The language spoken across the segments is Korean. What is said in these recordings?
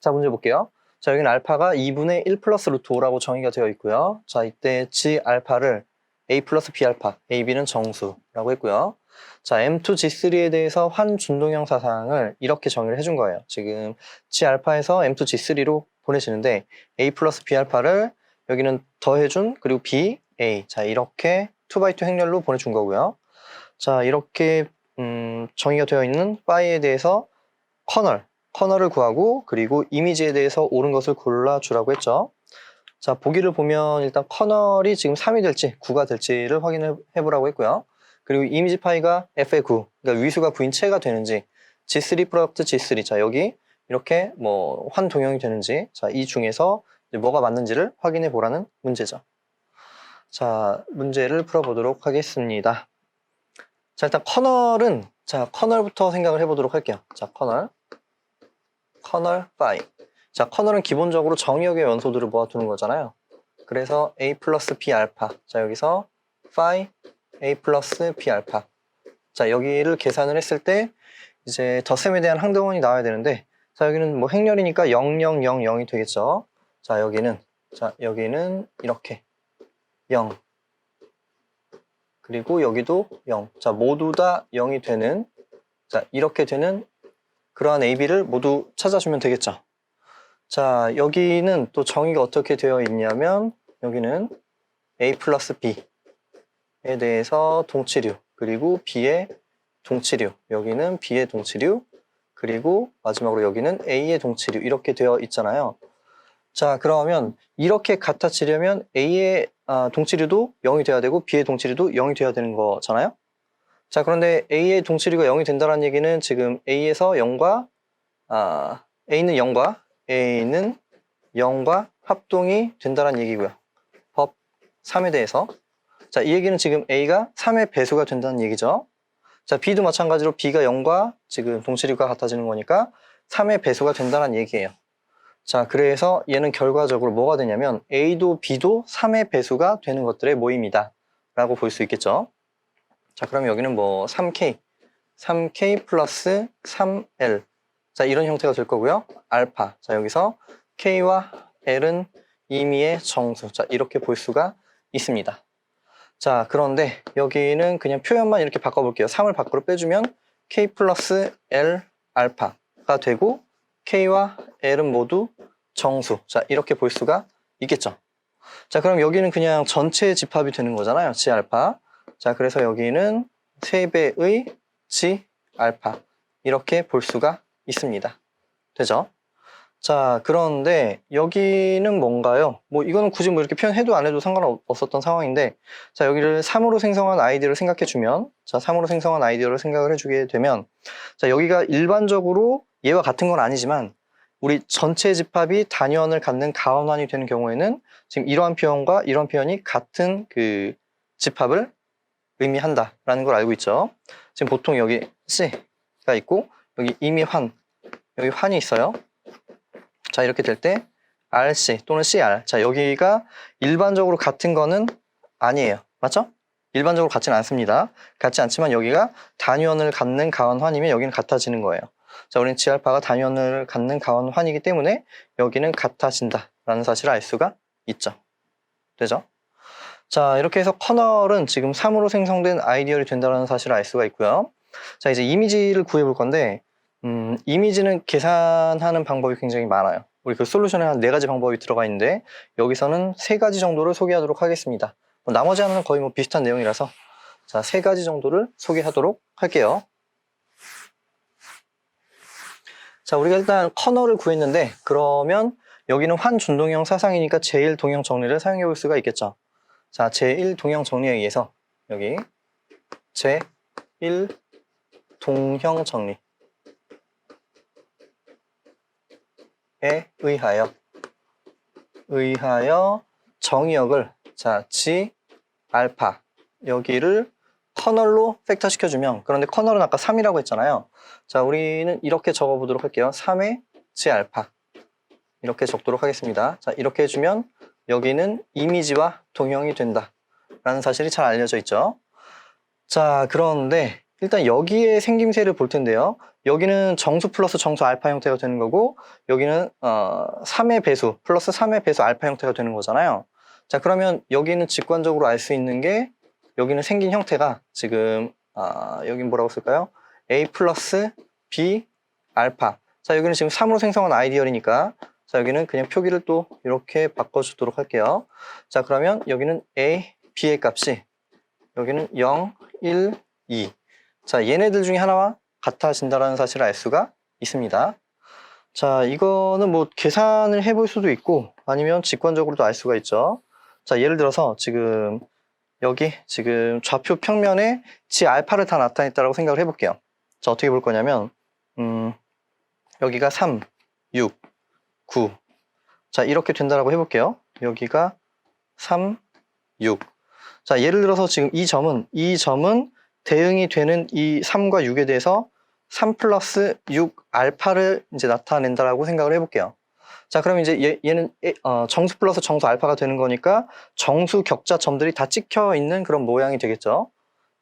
자, 문제 볼게요. 자, 여기는 알파가 2분의 1 플러스 루트 5라고 정의가 되어 있고요. 자, 이때 G 알파를 A 플러스 B 알파, A, B는 정수라고 했고요. 자, M2 G3에 대해서 환준동형 사상을 이렇게 정의를 해준 거예요. 지금 G 알파에서 M2 G3로 보내시는데 A 플러스 B 알파를 여기는 더해준 그리고 B, A. 자, 이렇게 2x2 행렬로 보내준 거고요. 자, 이렇게 정의가 되어 있는 파이에 대해서 커널을 구하고 그리고 이미지에 대해서 옳은 것을 골라주라고 했죠. 자, 보기를 보면 일단 커널이 지금 3이 될지 9가 될지를 확인해 보라고 했고요. 그리고 이미지 파이가 f의 9, 그러니까 위수가 9인 채가 되는지 G3 프로덕트 G3, 자 여기 이렇게 뭐 환동형이 되는지, 자 이 중에서 뭐가 맞는지를 확인해 보라는 문제죠. 자, 문제를 풀어보도록 하겠습니다. 자, 일단 커널은, 자 커널부터 생각을 해보도록 할게요. 자, 커널 파이. 자, 커널은 기본적으로 정의역의 연소들을 모아두는 거잖아요. 그래서 A 플러스 B 알파. 자, 여기서 파이 A 플러스 B 알파. 자, 여기를 계산을 했을 때 이제 덧셈에 대한 항등원이 나와야 되는데, 자, 여기는 뭐 행렬이니까 0, 0, 0, 0이 되겠죠. 자, 여기는 이렇게 0. 그리고 여기도 0. 자, 모두 다 0이 되는, 자, 이렇게 되는 그러한 AB를 모두 찾아주면 되겠죠. 자, 여기는 또 정의가 어떻게 되어 있냐면, 여기는 A 플러스 B에 대해서 동치류, 그리고 B의 동치류, 여기는 B의 동치류, 그리고 마지막으로 여기는 A의 동치류, 이렇게 되어 있잖아요. 자, 그러면 이렇게 같아지려면 A의 동치류도 0이 돼야 되고 B의 동치류도 0이 돼야 되는 거잖아요. 자, 그런데 A의 동치류가 0이 된다는 얘기는 지금 A에서 0과 A는 0과 합동이 된다는 얘기고요. 법 3에 대해서. 자, 이 얘기는 지금 A가 3의 배수가 된다는 얘기죠. 자, B도 마찬가지로 B가 0과 지금 동치류가 같아지는 거니까 3의 배수가 된다는 얘기예요. 자, 그래서 얘는 결과적으로 뭐가 되냐면 A도 B도 3의 배수가 되는 것들의 모임이다 라고 볼 수 있겠죠. 자, 그럼 여기는 뭐 3K 플러스 3L. 자, 이런 형태가 될 거고요. 알파. 자, 여기서 K와 L은 임의의 정수. 자, 이렇게 볼 수가 있습니다. 자, 그런데 여기는 그냥 표현만 이렇게 바꿔볼게요. 3을 밖으로 빼주면 K 플러스 L 알파가 되고 K와 L은 모두 정수. 자, 이렇게 볼 수가 있겠죠. 자, 그럼 여기는 그냥 전체 집합이 되는 거잖아요. G 알파. 자, 그래서 여기는 3배의 G 알파. 이렇게 볼 수가 있습니다. 되죠? 자, 그런데 여기는 뭔가요? 뭐 이거는 굳이 뭐 이렇게 표현해도 안 해도 상관없었던 상황인데, 자, 여기를 3으로 생성한 아이디어를 생각해주면, 자, 3으로 생성한 아이디어를 생각을 해주게 되면, 자, 여기가 일반적으로 얘와 같은 건 아니지만 우리 전체 집합이 단위원을 갖는 가원환이 되는 경우에는 지금 이러한 표현과 이런 표현이 같은 그 집합을 의미한다라는 걸 알고 있죠. 지금 보통 여기 C가 있고 여기 이미 여기 환이 있어요. 자, 이렇게 될 때 RC 또는 CR. 자, 여기가 일반적으로 같은 거는 아니에요. 맞죠? 일반적으로 같지는 않습니다. 같지 않지만 여기가 단위원을 갖는 가원환이면 여기는 같아지는 거예요. 자, 우리는 G알파가 단위원을 갖는 가원환이기 때문에 여기는 같아진다라는 사실을 알 수가 있죠. 되죠? 자, 이렇게 해서 커널은 지금 3으로 생성된 아이디어이 된다는 사실을 알 수가 있고요. 자, 이제 이미지를 구해볼 건데, 이미지는 계산하는 방법이 굉장히 많아요. 우리 그 솔루션에 한 4가지 방법이 들어가 있는데, 여기서는 3가지 정도를 소개하도록 하겠습니다. 나머지 하나는 거의 뭐 비슷한 내용이라서, 자, 3가지 정도를 소개하도록 할게요. 자, 우리가 일단 커널을 구했는데, 그러면 여기는 환준동형 사상이니까 제1동형 정리를 사용해 볼 수가 있겠죠. 자, 제1동형 정리에 의해서 여기 제1동형 정리에 의하여 정의역을, 자, G 알파 여기를 커널로 팩터 시켜주면, 그런데 커널은 아까 3이라고 했잖아요. 자, 우리는 이렇게 적어보도록 할게요. 3의 G 알파 이렇게 적도록 하겠습니다. 자, 이렇게 해주면 여기는 이미지와 동형이 된다 라는 사실이 잘 알려져 있죠. 자, 그런데 일단 여기에 생김새를 볼 텐데요. 여기는 정수 플러스 정수 알파 형태가 되는 거고 여기는 3의 배수 플러스 3의 배수 알파 형태가 되는 거잖아요. 자, 그러면 여기는 직관적으로 알 수 있는 게 여기는 생긴 형태가 지금 여긴 뭐라고 쓸까요? A 플러스 B 알파. 자, 여기는 지금 3으로 생성한 아이디얼이니까 자, 여기는 그냥 표기를 또 이렇게 바꿔주도록 할게요. 자, 그러면 여기는 A, B의 값이 여기는 0, 1, 2. 자, 얘네들 중에 하나와 같아진다는 사실을 알 수가 있습니다. 자, 이거는 뭐 계산을 해볼 수도 있고 아니면 직관적으로도 알 수가 있죠. 자, 예를 들어서 지금 여기 지금 좌표 평면에 지 알파를 다 나타냈다고 생각을 해볼게요. 자, 어떻게 볼 거냐면 여기가 3, 6, 9. 자, 이렇게 된다라고 해볼게요. 여기가 3, 6. 자, 예를 들어서 지금 이 점은 대응이 되는 이 3과 6에 대해서 3 플러스 6 알파를 이제 나타낸다라고 생각을 해볼게요. 자, 그럼 이제 얘는 정수 플러스 정수 알파가 되는 거니까 정수 격자점들이 다 찍혀 있는 그런 모양이 되겠죠.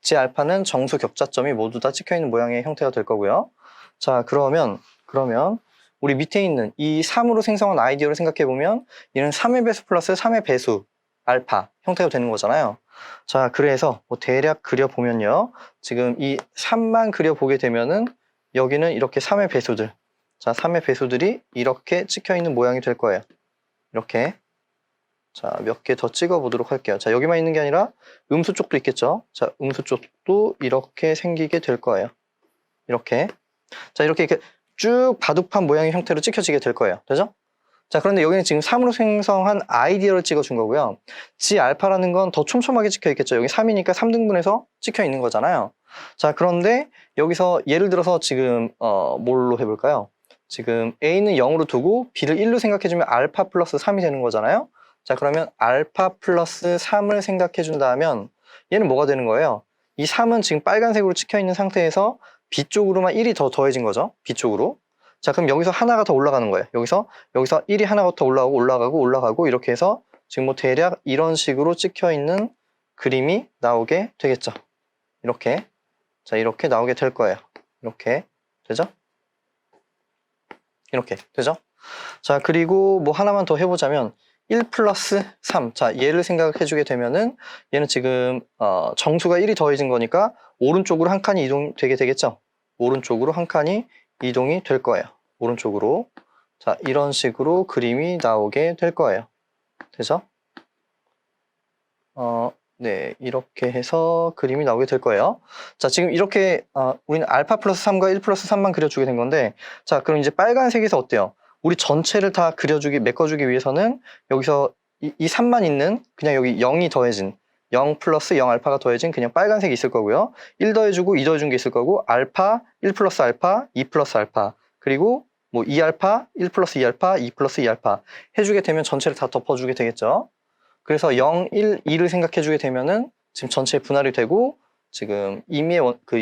지 알파는 정수 격자점이 모두 다 찍혀 있는 모양의 형태가 될 거고요. 자, 그러면 우리 밑에 있는 이 3으로 생성한 아이디어를 생각해 보면 얘는 3의 배수 플러스 3의 배수 알파 형태가 되는 거잖아요. 자, 그래서 뭐 대략 그려보면요. 지금 이 3만 그려보게 되면은 여기는 이렇게 3의 배수들. 자, 3의 배수들이 이렇게 찍혀 있는 모양이 될 거예요. 이렇게. 자, 몇 개 더 찍어 보도록 할게요. 자, 여기만 있는 게 아니라 음수 쪽도 있겠죠. 자, 음수 쪽도 이렇게 생기게 될 거예요. 이렇게. 자, 이렇게 쭉 바둑판 모양의 형태로 찍혀지게 될 거예요. 되죠? 자, 그런데 여기는 지금 3으로 생성한 아이디어를 찍어준 거고요. G 알파라는 건 더 촘촘하게 찍혀 있겠죠. 여기 3이니까 3등분해서 찍혀 있는 거잖아요. 자, 그런데 여기서 예를 들어서 지금 뭘로 해볼까요? 지금 A는 0으로 두고 B를 1로 생각해주면 알파 플러스 3이 되는 거잖아요. 자, 그러면 알파 플러스 3을 생각해준다면 얘는 뭐가 되는 거예요? 이 3은 지금 빨간색으로 찍혀 있는 상태에서 B 쪽으로만 1이 더 더해진 거죠. B 쪽으로. 자, 그럼 여기서 하나가 더 올라가는 거예요. 여기서 1이 하나가 더 올라가고 이렇게 해서 지금 뭐 대략 이런 식으로 찍혀 있는 그림이 나오게 되겠죠. 이렇게. 자, 이렇게 나오게 될 거예요. 이렇게. 되죠? 이렇게. 되죠? 자, 그리고 뭐 하나만 더 해보자면 1 플러스 3. 자, 얘를 생각해 주게 되면은 얘는 지금 정수가 1이 더해진 거니까 오른쪽으로 한 칸이 이동되게 되겠죠? 오른쪽으로 한 칸이 이동이 될 거예요. 오른쪽으로. 자, 이런 식으로 그림이 나오게 될 거예요. 되죠? 네, 이렇게 해서 그림이 나오게 될 거예요. 자, 지금 이렇게 우리는 알파 플러스 3과 1 플러스 3만 그려주게 된 건데, 자, 그럼 이제 빨간색에서 어때요? 우리 전체를 다 메꿔주기 위해서는 여기서 이 3만 있는 그냥 여기 0이 더해진 0 플러스 0 알파가 더해진 그냥 빨간색이 있을 거고요. 1 더해주고 2 더해준 게 있을 거고 알파, 1 플러스 알파, 2 플러스 알파 그리고 뭐 2 알파, 1 플러스 2 알파, 2 플러스 2 알파 해주게 되면 전체를 다 덮어주게 되겠죠. 그래서 0, 1, 2를 생각해주게 되면은 지금 전체 분할이 되고 지금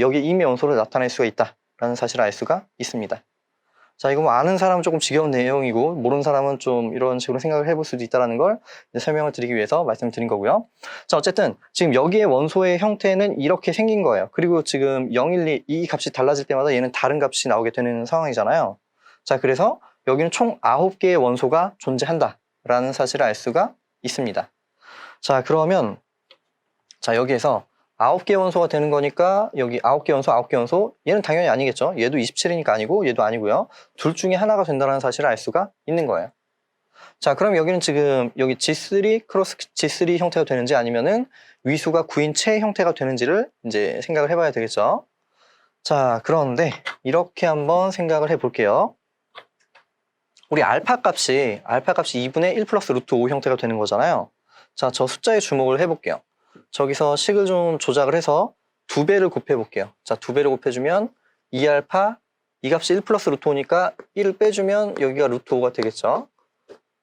여기 임의 원소를 나타낼 수가 있다라는 사실을 알 수가 있습니다. 자, 이거 뭐 아는 사람은 조금 지겨운 내용이고 모르는 사람은 좀 이런 식으로 생각을 해볼 수도 있다는 걸 설명을 드리기 위해서 말씀을 드린 거고요. 자, 어쨌든 지금 여기에 원소의 형태는 이렇게 생긴 거예요. 그리고 지금 0, 1, 2 이 값이 달라질 때마다 얘는 다른 값이 나오게 되는 상황이잖아요. 자, 그래서 여기는 총 9개의 원소가 존재한다라는 사실을 알 수가 있습니다. 자, 그러면 자, 여기에서 9개 원소가 되는 거니까 여기 9개 원소 얘는 당연히 아니겠죠. 얘도 27이니까 아니고 얘도 아니고요. 둘 중에 하나가 된다는 사실을 알 수가 있는 거예요. 자, 그럼 여기는 지금 여기 G3 크로스 G3 형태가 되는지 아니면은 위수가 9인 채 형태가 되는지를 이제 생각을 해봐야 되겠죠. 자, 그런데 이렇게 한번 생각을 해볼게요. 우리 알파 값이 2분의 1 플러스 루트 5 형태가 되는 거잖아요. 자, 저 숫자에 주목을 해볼게요. 저기서 식을 좀 조작을 해서 2배를 곱해볼게요. 자, 2배를 곱해주면 2알파, 이 값이 1 플러스 루트 5니까 1을 빼주면 여기가 루트 5가 되겠죠.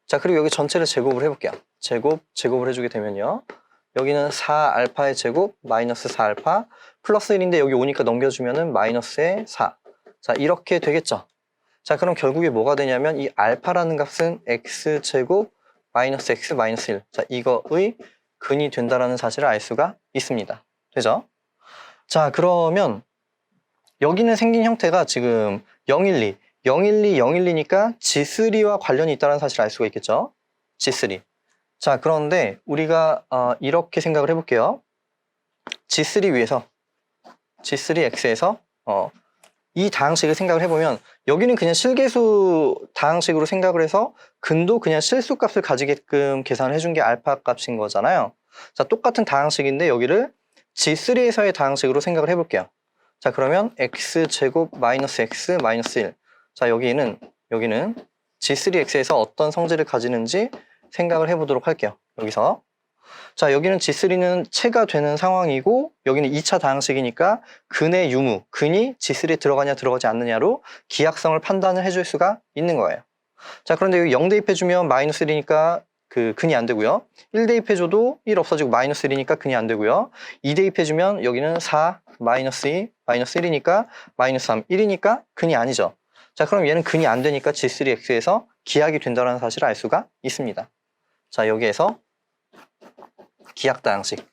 자, 그리고 여기 전체를 제곱을 해볼게요. 제곱을 해주게 되면요. 여기는 4알파의 제곱, 마이너스 4알파, 플러스 1인데 여기 오니까 넘겨주면은 마이너스의 4. 자, 이렇게 되겠죠. 자, 그럼 결국에 뭐가 되냐면 이 알파라는 값은 x제곱 마이너스 x 마이너스 1. 자, 이거의 근이 된다라는 사실을 알 수가 있습니다. 되죠? 자, 그러면 여기는 생긴 형태가 지금 012, 012, 012니까 G3와 관련이 있다는 사실을 알 수가 있겠죠. G3. 자, 그런데 우리가 이렇게 생각을 해볼게요. G3 위에서 G3X에서 이 다항식을 생각을 해보면 여기는 그냥 실계수 다항식으로 생각을 해서 근도 그냥 실수값을 가지게끔 계산을 해준 게 알파 값인 거잖아요. 자, 똑같은 다항식인데 여기를 G3에서의 다항식으로 생각을 해볼게요. 자, 그러면 x제곱 마이너스 x 마이너스 1. 자, 여기는 G3x에서 어떤 성질을 가지는지 생각을 해보도록 할게요. 여기서. 자, 여기는 G3는 체가 되는 상황이고 여기는 2차 다항식이니까 근의 유무, 근이 G3에 들어가냐 들어가지 않느냐로 기하성을 판단을 해줄 수가 있는 거예요. 자, 그런데 여기 0 대입해주면 마이너스 1이니까 그 근이 안 되고요. 1 대입해줘도 1 없어지고 마이너스 1이니까 근이 안 되고요. 2 대입해주면 여기는 4, 마이너스 2, 마이너스 1이니까 마이너스 3, 1이니까 근이 아니죠. 자, 그럼 얘는 근이 안 되니까 G3X에서 기하이 된다는 사실을 알 수가 있습니다. 자, 여기에서 기하다항식.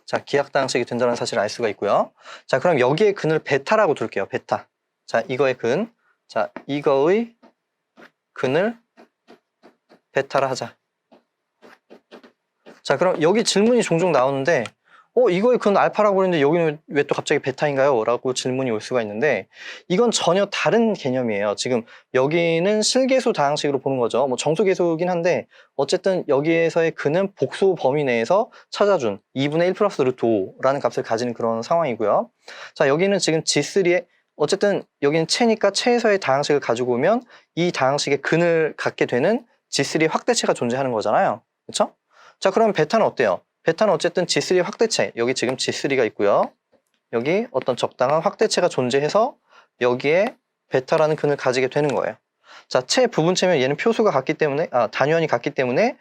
자, 기하다항식이 된다는 사실을 알 수가 있고요. 자, 그럼 여기에 근을 베타라고 둘게요. 베타. 자, 이거의 근. 자, 이거의 근을 베타라 하자. 자, 그럼 여기 질문이 종종 나오는데 이거의 근 알파라고 그랬는데 여기는 왜 또 갑자기 베타인가요? 라고 질문이 올 수가 있는데 이건 전혀 다른 개념이에요. 지금 여기는 실계수 다항식으로 보는 거죠. 뭐 정수계수긴 한데 어쨌든 여기에서의 근은 복수 범위 내에서 찾아준 2분의 1 플러스 루트 5라는 값을 가지는 그런 상황이고요. 자, 여기는 지금 G3에 어쨌든 여기는 체니까 체에서의 다항식을 가지고 오면 이 다항식의 근을 갖게 되는 G3의 확대체가 존재하는 거잖아요. 그렇죠? 자, 그럼 베타는 어때요? 베타는 어쨌든 G3 확대체, 여기 지금 G3가 있고요. 여기 어떤 적당한 확대체가 존재해서 여기에 베타라는 근을 가지게 되는 거예요. 자, 체 부분체면 얘는 표수가 같기 때문에, 단위원이 같기 때문에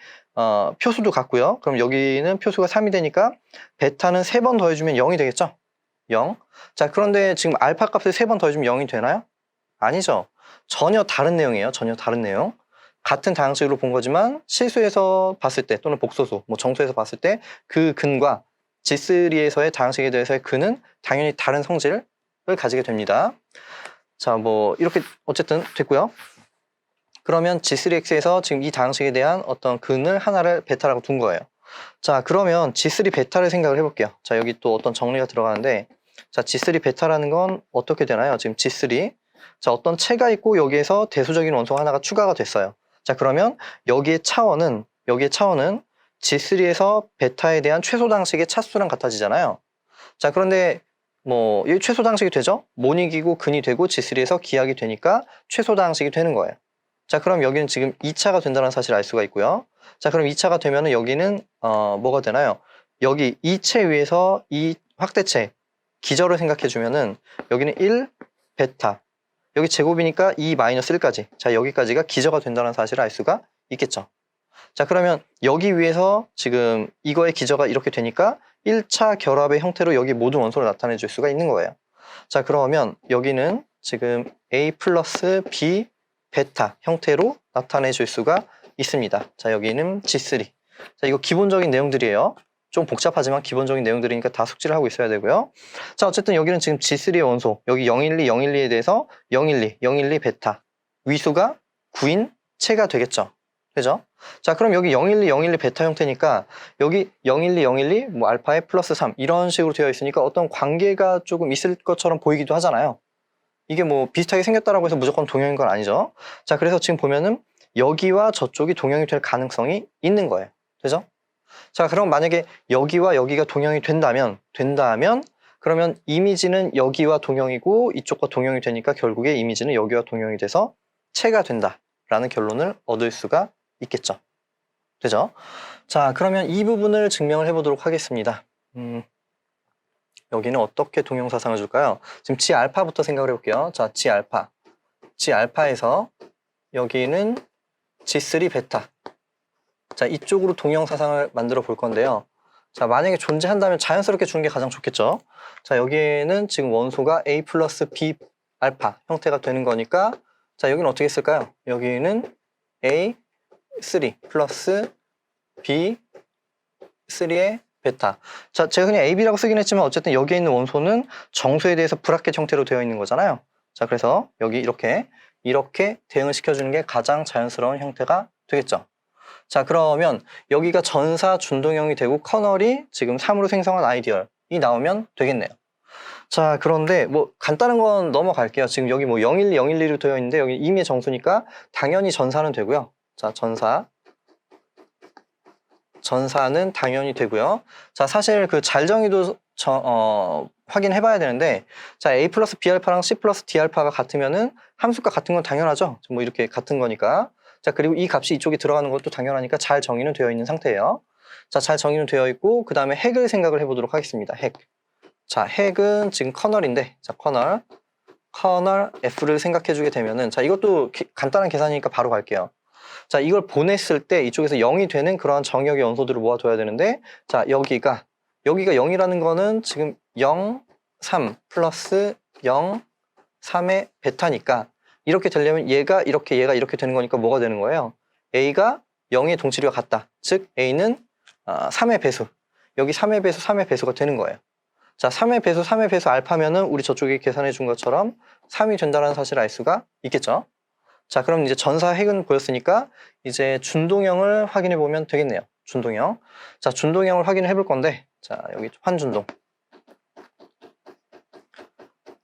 표수도 같고요. 그럼 여기는 표수가 3이 되니까 베타는 3번 더해주면 0이 되겠죠? 0. 자, 그런데 지금 알파 값을 3번 더해주면 0이 되나요? 아니죠. 전혀 다른 내용이에요. 전혀 다른 내용. 같은 다항식으로 본 거지만 실수에서 봤을 때 또는 복소수, 뭐 정수에서 봤을 때 그 근과 G3에서의 다항식에 대해서의 근은 당연히 다른 성질을 가지게 됩니다. 자, 뭐 이렇게 어쨌든 됐고요. 그러면 G3X에서 지금 이 다항식에 대한 어떤 근을 하나를 베타라고 둔 거예요. 자, 그러면 G3 베타를 생각을 해볼게요. 자, 여기 또 어떤 정리가 들어가는데 자, G3 베타라는 건 어떻게 되나요? 지금 G3 자, 어떤 체가 있고 여기에서 대수적인 원소가 하나가 추가가 됐어요. 자, 그러면 여기의 차원은 G3에서 베타에 대한 최소 당식의 차수랑 같아지잖아요. 자, 그런데 뭐 이 최소 당식이 되죠? 모닉이고 근이 되고 G3에서 기하이 되니까 최소 당식이 되는 거예요. 자, 그럼 여기는 지금 2차가 된다는 사실을 알 수가 있고요. 자, 그럼 2차가 되면은 여기는 뭐가 되나요? 여기 이 체 위에서 이 확대체 기저를 생각해 주면은 여기는 1 베타 여기 제곱이니까 2 마이너스 1까지. 자, 여기까지가 기저가 된다는 사실을 알 수가 있겠죠. 자, 그러면 여기 위에서 지금 이거의 기저가 이렇게 되니까 1차 결합의 형태로 여기 모든 원소를 나타내 줄 수가 있는 거예요. 자, 그러면 여기는 지금 A 플러스 B 베타 형태로 나타내 줄 수가 있습니다. 자, 여기는 G3. 자, 이거 기본적인 내용들이에요. 좀 복잡하지만 기본적인 내용들이니까 다 숙지를 하고 있어야 되고요. 자, 어쨌든 여기는 지금 G3의 원소, 여기 012, 012에 대해서 012, 012 베타, 위수가 9인 체가 되겠죠. 그죠? 자, 그럼 여기 012, 012 베타 형태니까 여기 012, 012, 뭐 알파에 플러스 3 이런 식으로 되어 있으니까 어떤 관계가 조금 있을 것처럼 보이기도 하잖아요. 이게 뭐 비슷하게 생겼다라고 해서 무조건 동형인 건 아니죠. 자, 그래서 지금 보면은 여기와 저쪽이 동형이 될 가능성이 있는 거예요. 되죠? 자, 그럼 만약에 여기와 여기가 동형이 된다면 그러면 이미지는 여기와 동형이고 이쪽과 동형이 되니까 결국에 이미지는 여기와 동형이 돼서 체가 된다라는 결론을 얻을 수가 있겠죠. 되죠? 자, 그러면 이 부분을 증명을 해보도록 하겠습니다. 여기는 어떻게 동형사상을 줄까요? 지금 G알파부터 생각을 해볼게요. 자, G알파에서 여기는 G3 베타. 자, 이쪽으로 동형사상을 만들어 볼 건데요. 자, 만약에 존재한다면 자연스럽게 주는 게 가장 좋겠죠. 자, 여기에는 지금 원소가 A 플러스 B 알파 형태가 되는 거니까 자, 여기는 어떻게 쓸까요? 여기는 A3 플러스 B3의 베타. 자, 제가 그냥 AB라고 쓰긴 했지만 어쨌든 여기에 있는 원소는 정수에 대해서 브라켓 형태로 되어 있는 거잖아요. 자, 그래서 여기 이렇게 대응을 시켜주는 게 가장 자연스러운 형태가 되겠죠. 자, 그러면 여기가 전사 준동형이 되고 커널이 지금 3으로 생성한 아이디얼이 나오면 되겠네요. 자, 그런데 뭐 간단한 건 넘어갈게요. 지금 여기 뭐 012, 012로 되어 있는데 여기 임의 정수니까 당연히 전사는 되고요. 자, 전사는 당연히 되고요. 자, 사실 그 잘정의도 확인해 봐야 되는데, 자, A 플러스 B알파랑 C 플러스 D알파가 같으면은 함수가 같은 건 당연하죠. 뭐 이렇게 같은 거니까. 자, 그리고 이 값이 이쪽에 들어가는 것도 당연하니까 잘 정의는 되어 있는 상태예요. 자, 잘 정의는 되어 있고, 그 다음에 핵을 생각을 해보도록 하겠습니다. 핵. 자, 핵은 지금 커널인데, 자, 커널 F를 생각해 주게 되면은, 자, 이것도 간단한 계산이니까 바로 갈게요. 자, 이걸 보냈을 때 이쪽에서 0이 되는 그러한 정역의 원소들을 모아둬야 되는데, 자, 여기가 0이라는 거는 지금 0, 3 플러스 0, 3의 베타니까 이렇게 되려면 얘가 이렇게 되는 거니까 뭐가 되는 거예요? A가 0의 동치리와 같다. 즉 A는 3의 배수. 여기 3의 배수가 되는 거예요. 자, 3의 배수 알파면은 우리 저쪽에 계산해 준 것처럼 3이 된다는 사실을 알 수가 있겠죠. 자, 그럼 이제 전사 핵은 보였으니까 이제 준동형을 확인해 보면 되겠네요. 준동형. 자, 준동형을 확인해 볼 건데, 자, 여기 환준동.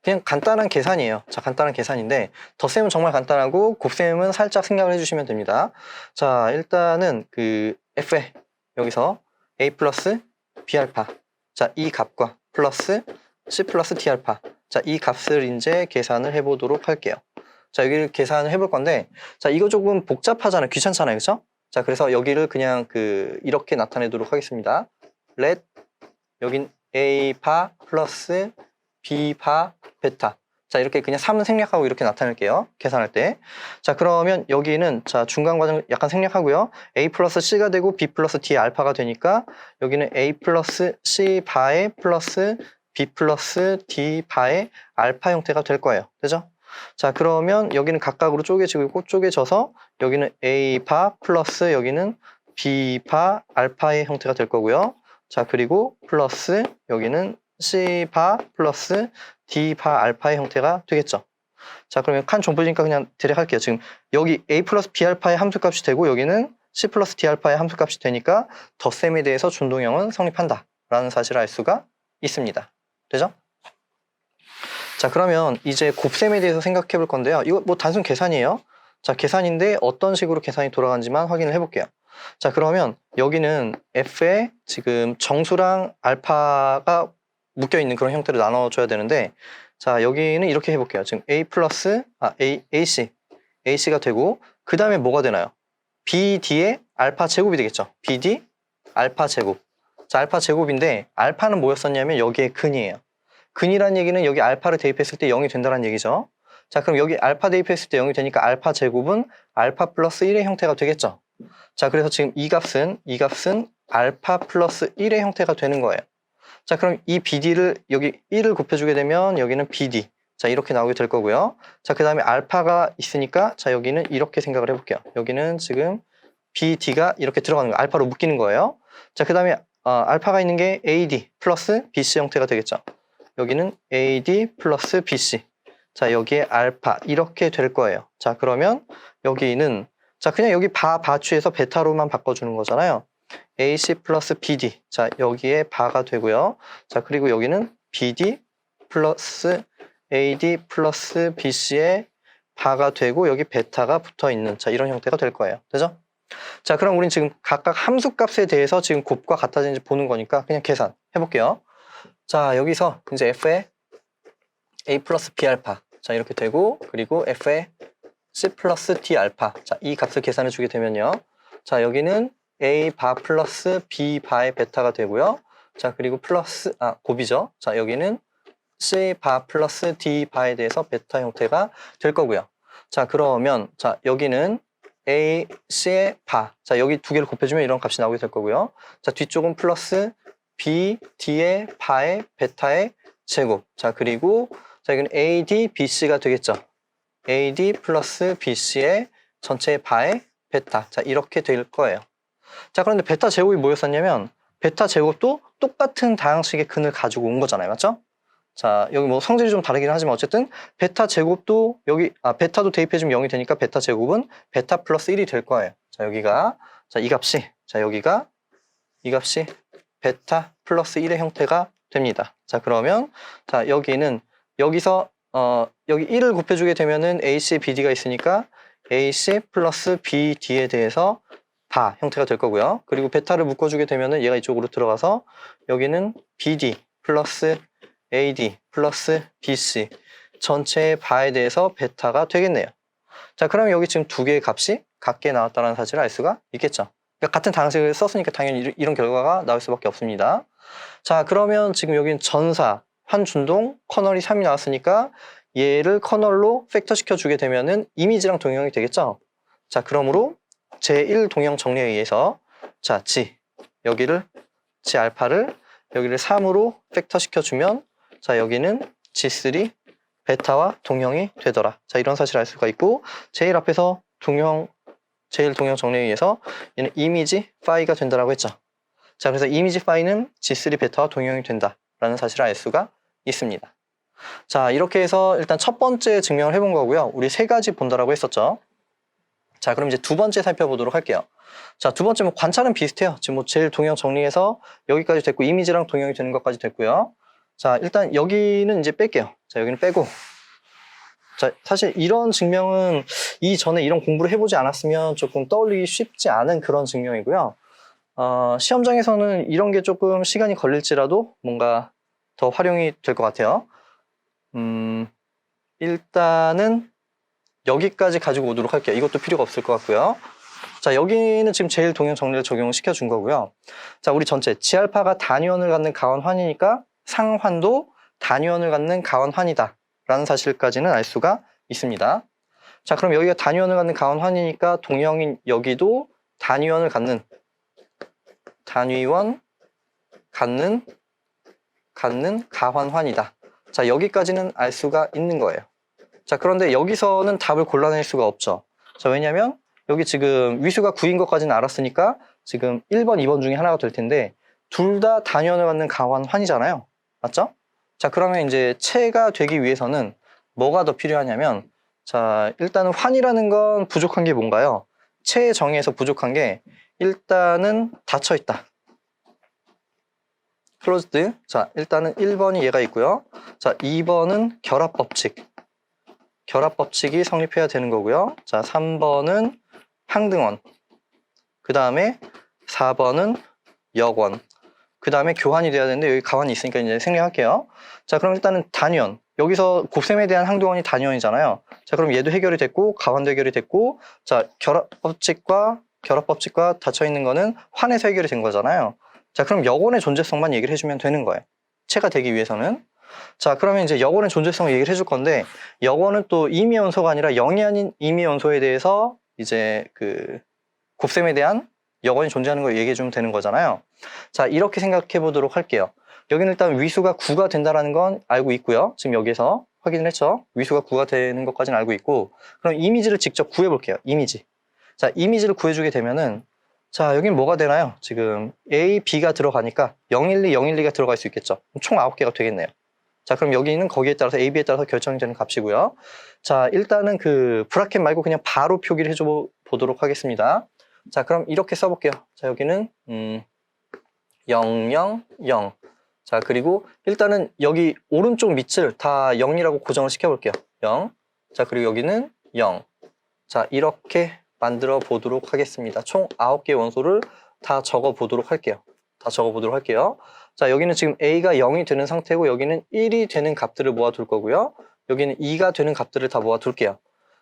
그냥 간단한 계산이에요. 자, 간단한 계산인데 덧셈은 정말 간단하고 곱셈은 살짝 생각을 해주시면 됩니다. 자, 일단은 그 F에 여기서 A 플러스 B알파, 자, 이 값과 플러스 C 플러스 D알파, 자, 이 값을 이제 계산을 해보도록 할게요. 자, 여기를 계산을 해볼 건데, 자, 이거 조금 복잡하잖아요. 귀찮잖아요. 그쵸? 자, 그래서 여기를 그냥 이렇게 나타내도록 하겠습니다. let 여긴 A바 플러스 B바 베타. 자, 이렇게 그냥 3은 생략하고 이렇게 나타낼게요. 계산할 때. 자, 그러면 여기는 자, 중간 과정 약간 생략하고요. A 플러스 C가 되고 B 플러스 D 알파가 되니까 여기는 A 플러스 C 바의 플러스 B 플러스 D 바의 알파 형태가 될 거예요. 되죠? 자, 그러면 여기는 각각으로 쪼개지고 있고 쪼개져서 여기는 A바 플러스 여기는 B바 알파의 형태가 될 거고요. 자, 그리고 플러스 여기는 C바 플러스 D바 알파의 형태가 되겠죠. 자, 그러면 칸 정보니까 그냥 대략 할게요. 지금 여기 A 플러스 B 알파의 함수값이 되고 여기는 C 플러스 D 알파의 함수값이 되니까 덧셈에 대해서 준동형은 성립한다 라는 사실을 알 수가 있습니다. 되죠? 자, 그러면 이제 곱셈에 대해서 생각해 볼 건데요. 이거 뭐 단순 계산이에요. 자, 계산인데 어떤 식으로 계산이 돌아가는지만 확인을 해볼게요. 자, 그러면 여기는 F에 지금 정수랑 알파가 묶여있는 그런 형태로 나눠줘야 되는데, 자, 여기는 이렇게 해볼게요. 지금 A 플러스, AC가 되고, 그 다음에 뭐가 되나요? BD의 알파 제곱이 되겠죠. BD 알파 제곱. 자, 알파 제곱인데, 알파는 뭐였었냐면 여기에 근이에요. 근이란 얘기는 여기 알파를 대입했을 때 0이 된다는 얘기죠. 자, 그럼 여기 알파 대입했을 때 0이 되니까 알파 제곱은 알파 플러스 1의 형태가 되겠죠. 자, 그래서 지금 이 값은 알파 플러스 1의 형태가 되는 거예요. 자, 그럼 이 BD를 여기 1을 곱해주게 되면 여기는 BD. 자, 이렇게 나오게 될 거고요. 자, 그 다음에 알파가 있으니까 자, 여기는 이렇게 생각을 해볼게요. 여기는 지금 BD가 이렇게 들어가는 거예요. 알파로 묶이는 거예요. 자, 그 다음에 알파가 있는 게 AD 플러스 BC 형태가 되겠죠. 여기는 AD 플러스 BC. 자, 여기에 알파 이렇게 될 거예요. 자, 그러면 여기는 자, 그냥 여기 바취해서 베타로만 바꿔주는 거잖아요. AC 플러스 BD. 자, 여기에 바가 되고요. 자, 그리고 여기는 BD 플러스 AD 플러스 BC에 바가 되고 여기 베타가 붙어 있는 자, 이런 형태가 될 거예요. 되죠? 자, 그럼 우린 지금 각각 함수값에 대해서 지금 곱과 같아지는지 보는 거니까 그냥 계산 해볼게요. 자, 여기서 이제 F에 A 플러스 B 알파. 자, 이렇게 되고, 그리고 F에 C 플러스 D 알파. 자, 이 값을 계산해 주게 되면요. 자, 여기는 A 바 플러스 B 바의 베타가 되고요. 자, 그리고 플러스, 곱이죠. 자, 여기는 C 바 플러스 D 바에 대해서 베타 형태가 될 거고요. 자, 그러면, 자, 여기는 A, C의 바. 자, 여기 두 개를 곱해주면 이런 값이 나오게 될 거고요. 자, 뒤쪽은 플러스 B, D의 바의 베타의 제곱. 자, 그리고 자, 이건 AD, BC가 되겠죠. AD 플러스 BC의 전체의 바의 베타. 자, 이렇게 될 거예요. 자, 그런데 베타 제곱이 뭐였었냐면 베타 제곱도 똑같은 다항식의 근을 가지고 온 거잖아요. 맞죠? 자, 여기 뭐 성질이 좀 다르긴 하지만 어쨌든 베타 제곱도 여기 베타도 대입해주면 0이 되니까 베타 제곱은 베타 플러스 1이 될 거예요. 자, 여기가 자, 이 값이 자, 여기가 이 값이 베타 플러스 1의 형태가 됩니다. 자, 그러면 자, 여기는 여기서 여기 1을 곱해주게 되면은 AC, BD가 있으니까 AC 플러스 BD에 대해서 바 형태가 될 거고요. 그리고 베타를 묶어주게 되면은 얘가 이쪽으로 들어가서 여기는 BD 플러스 AD 플러스 BC 전체의 바에 대해서 베타가 되겠네요. 자, 그러면 여기 지금 두 개의 값이 같게 나왔다는 사실을 알 수가 있겠죠. 그러니까 같은 다항식을 썼으니까 당연히 이런 결과가 나올 수밖에 없습니다. 자, 그러면 지금 여기는 전사, 환준동, 커널이 3이 나왔으니까 얘를 커널로 팩터 시켜주게 되면은 이미지랑 동형이 되겠죠. 자, 그러므로 제1 동형 정리에 의해서 자, 여기를 G 알파를 여기를 3으로 팩터 시켜주면 자, 여기는 G3 베타와 동형이 되더라. 자, 이런 사실을 알 수가 있고 제일 앞에서 제일 동형 정리에 의해서 얘는 이미지 파이가 된다라고 했죠. 자, 그래서 이미지 파이는 G3 베타와 동형이 된다라는 사실을 알 수가 있습니다. 자, 이렇게 해서 일단 첫 번째 증명을 해본 거고요. 우리 세 가지 본다라고 했었죠. 자, 그럼 이제 두 번째 살펴보도록 할게요. 자, 두 번째 뭐 관찰은 비슷해요. 지금 뭐 제일 동형 정리해서 여기까지 됐고 이미지랑 동형이 되는 것까지 됐고요. 자, 일단 여기는 이제 뺄게요. 자, 여기는 빼고. 자, 사실 이런 증명은 이전에 이런 공부를 해보지 않았으면 조금 떠올리기 쉽지 않은 그런 증명이고요. 시험장에서는 이런 게 조금 시간이 걸릴지라도 뭔가 더 활용이 될 것 같아요. 일단은 여기까지 가지고 오도록 할게요. 이것도 필요가 없을 것 같고요. 자, 여기는 지금 제일 동형 정리를 적용을 시켜준 거고요. 자, 우리 전체 G알파가 단위원을 갖는 가원환이니까 상환도 단위원을 갖는 가원환이다 라는 사실까지는 알 수가 있습니다. 자, 그럼 여기가 단위원을 갖는 가원환이니까 동형인 여기도 단위원 갖는 가환환이다. 자, 여기까지는 알 수가 있는 거예요. 자, 그런데 여기서는 답을 골라낼 수가 없죠. 자, 왜냐면 여기 지금 위수가 9인 것까지는 알았으니까 지금 1번, 2번 중에 하나가 될 텐데 둘 다 단위원을 갖는 가환환이잖아요. 맞죠? 자, 그러면 이제 체가 되기 위해서는 뭐가 더 필요하냐면 자, 일단은 환이라는 건 부족한 게 뭔가요? 체의 정의에서 부족한 게 일단은 닫혀 있다. closed. 자, 일단은 1번이 얘가 있고요. 자, 2번은 결합법칙이 성립해야 되는 거고요. 자, 3번은 항등원. 그 다음에 4번은 역원. 그 다음에 교환이 돼야 되는데 여기 가환이 있으니까 이제 생략할게요. 자, 그럼 일단은 단위원. 여기서 곱셈에 대한 항등원이 단위원이잖아요. 자, 그럼 얘도 해결이 됐고 가환도 해결이 됐고 자, 결합법칙과 닫혀 있는 거는 환에서 해결이 된 거잖아요. 자, 그럼 역원의 존재성만 얘기를 해주면 되는 거예요. 체가 되기 위해서는. 자, 그러면 이제 역원의 존재성을 얘기를 해줄 건데 역원은 또 임의원소가 아니라 0이 아닌 임의원소에 대해서 이제 그 곱셈에 대한 역원이 존재하는 걸 얘기해주면 되는 거잖아요. 자, 이렇게 생각해 보도록 할게요. 여기는 일단 위수가 9가 된다는 건 알고 있고요. 지금 여기서 확인을 했죠. 위수가 9가 되는 것까지는 알고 있고 그럼 이미지를 직접 구해볼게요. 이미지. 자, 이미지를 구해주게 되면은 자, 여긴 뭐가 되나요? 지금 A, B가 들어가니까 012, 012가 들어갈 수 있겠죠. 총 9개가 되겠네요. 자, 그럼 여기는 거기에 따라서 A, B에 따라서 결정이 되는 값이고요. 자, 일단은 그 브라켓 말고 그냥 바로 표기를 해줘 보도록 하겠습니다. 자, 그럼 이렇게 써볼게요. 자, 여기는 0, 0, 0. 자, 그리고 일단은 여기 오른쪽 밑을 다 0이라고 고정을 시켜볼게요. 0. 자, 그리고 여기는 0. 자, 이렇게 만들어 보도록 하겠습니다. 총 9개의 원소를 다 적어 보도록 할게요. 자, 여기는 지금 A가 0이 되는 상태고 여기는 1이 되는 값들을 모아둘 거고요. 여기는 2가 되는 값들을 다 모아둘게요.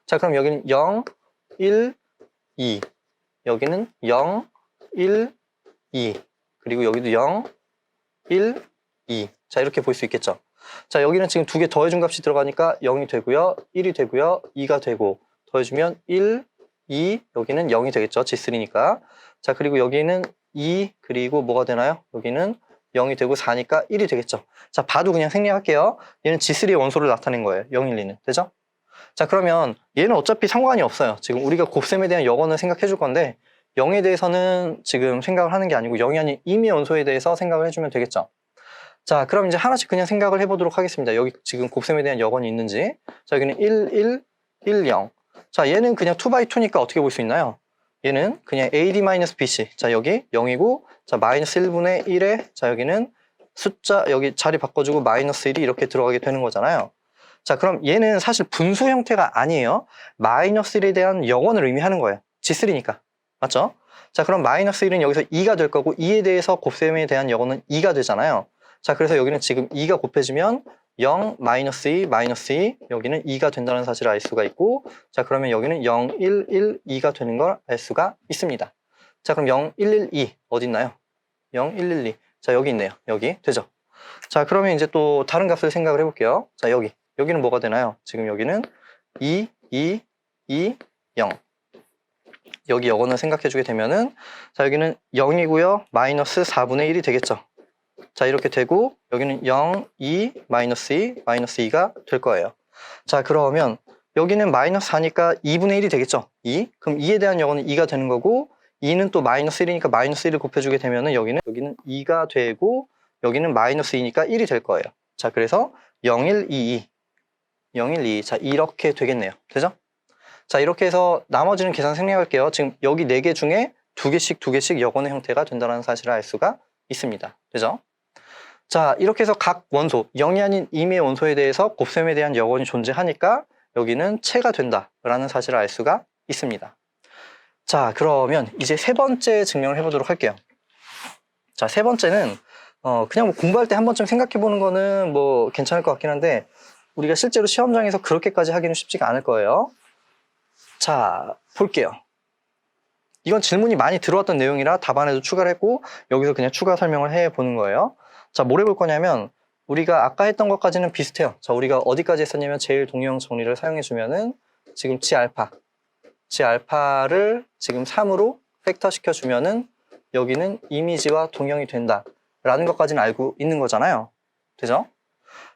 자, 그럼 여기는 0, 1, 2. 여기는 0, 1, 2. 그리고 여기도 0, 1, 2. 자, 이렇게 볼 수 있겠죠. 자, 여기는 지금 두 개 더해준 값이 들어가니까 0이 되고요. 1이 되고요. 2가 되고 더해주면 1, 2, 여기는 0이 되겠죠. G3니까. 자, 그리고 여기는 2, 그리고 뭐가 되나요? 여기는 0이 되고 4니까 1이 되겠죠. 자, 봐도 그냥 생략할게요. 얘는 G3의 원소를 나타낸 거예요. 0, 1, 2는. 되죠? 자, 그러면 얘는 어차피 상관이 없어요. 지금 우리가 곱셈에 대한 역원을 생각해 줄 건데 0에 대해서는 지금 생각을 하는 게 아니고 0이 아닌 임의 원소에 대해서 생각을 해주면 되겠죠. 자, 그럼 이제 하나씩 그냥 생각을 해보도록 하겠습니다. 여기 지금 곱셈에 대한 여건이 있는지. 자, 여기는 1, 1, 1, 0. 자, 얘는 그냥 2x2니까 어떻게 볼 수 있나요? 얘는 그냥 AD-BC. 자, 여기 0이고, 자, 마이너스 1분의 1에, 자, 여기는 숫자, 여기 자리 바꿔주고 마이너스 1이 이렇게 들어가게 되는 거잖아요. 자, 그럼 얘는 사실 분수 형태가 아니에요. 마이너스 1에 대한 여건을 의미하는 거예요. G3니까. 맞죠? 자, 그럼 마이너스 1은 여기서 2가 될 거고, 2에 대해서 곱셈에 대한 여건은 2가 되잖아요. 자, 그래서 여기는 지금 2가 곱해지면 0, 마이너스 2, 마이너스 2, 여기는 2가 된다는 사실을 알 수가 있고, 자, 그러면 여기는 0, 1, 1, 2가 되는 걸 알 수가 있습니다. 자, 그럼 0, 1, 1, 2 어디 있나요? 0, 1, 1, 2. 자, 여기 있네요. 여기 되죠? 자, 그러면 이제 또 다른 값을 생각을 해볼게요. 자, 여기는 뭐가 되나요? 지금 여기는 2, 2, 2, 0. 여기 여건을 생각해주게 되면은, 자, 여기는 0이고요. 마이너스 4분의 1이 되겠죠. 자, 이렇게 되고 여기는 0, 2, 마이너스 2, 마이너스 2가 될 거예요. 자, 그러면 여기는 마이너스 4니까 2분의 1이 되겠죠? 2. 그럼 2에 대한 여건은 2가 되는 거고 2는 또 마이너스 1이니까 마이너스 1을 곱해주게 되면은 여기는 2가 되고 여기는 마이너스 2니까 1이 될 거예요. 자, 그래서 0, 1, 2, 2. 0, 1, 2. 자, 이렇게 되겠네요. 되죠? 자, 이렇게 해서 나머지는 계산 생략할게요. 지금 여기 4개 중에 2개씩 여건의 형태가 된다는 사실을 알 수가 있습니다. 되죠? 자, 이렇게 해서 각 원소, 0이 아닌 임의 원소에 대해서 곱셈에 대한 여건이 존재하니까 여기는 체가 된다라는 사실을 알 수가 있습니다. 자, 그러면 이제 세 번째 증명을 해보도록 할게요. 자, 세 번째는 그냥 뭐 공부할 때 한 번쯤 생각해보는 거는 뭐 괜찮을 것 같긴 한데 우리가 실제로 시험장에서 그렇게까지 하기는 쉽지가 않을 거예요. 자, 볼게요. 이건 질문이 많이 들어왔던 내용이라 답안에도 추가를 했고 여기서 그냥 추가 설명을 해보는 거예요. 자, 뭘 해볼 거냐면 우리가 아까 했던 것까지는 비슷해요. 자, 우리가 어디까지 했었냐면 제일 동형 정리를 사용해주면은 지금 G알파를 지금 3으로 팩터 시켜주면은 여기는 이미지와 동형이 된다라는 것까지는 알고 있는 거잖아요. 되죠?